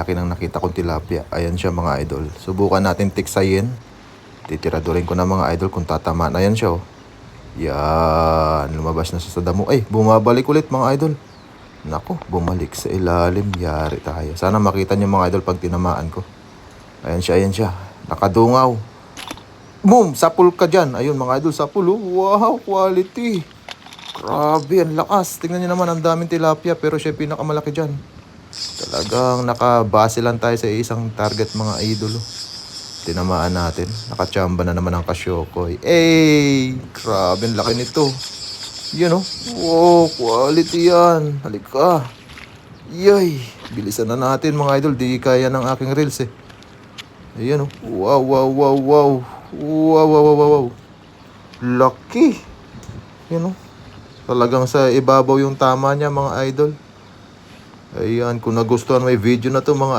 Laki ng nakita kong tilapia. Ayan siya mga idol. Subukan natin tiksayin. Titiradurin ko na mga idol kung tatamaan. Ayan siya oh. Yan. Lumabas na siya sa damo. Ay, bumabalik ulit mga idol. Nako, bumalik sa ilalim. Yari tayo. Sana makita niyo mga idol pag tinamaan ko. Ayan siya, ayan siya. Nakadungaw. Boom! Sapul ka dyan. Ayun mga idol, sapul oh. Wow, quality. Grabe, ang lakas. Tingnan niyo naman, ang daming tilapia. Pero siya pinakamalaki dyan. Talagang nakabase lang tayo sa isang target mga idol oh. Tinamaan natin. Nakachamba na naman ang kasyokoy. Ey! Grabe, ang laki nito. Yan oh. Wow, quality yan. Halika. Yay! Bilisan na natin mga idol. Di kaya ng aking reels eh. Ayan oh. Wow, wow, wow, wow. Wow, wow, wow, wow. Lucky. Yan oh. Talagang sa ibabaw yung tama niya mga idol. Ayan, kung nagustuhan may video na to mga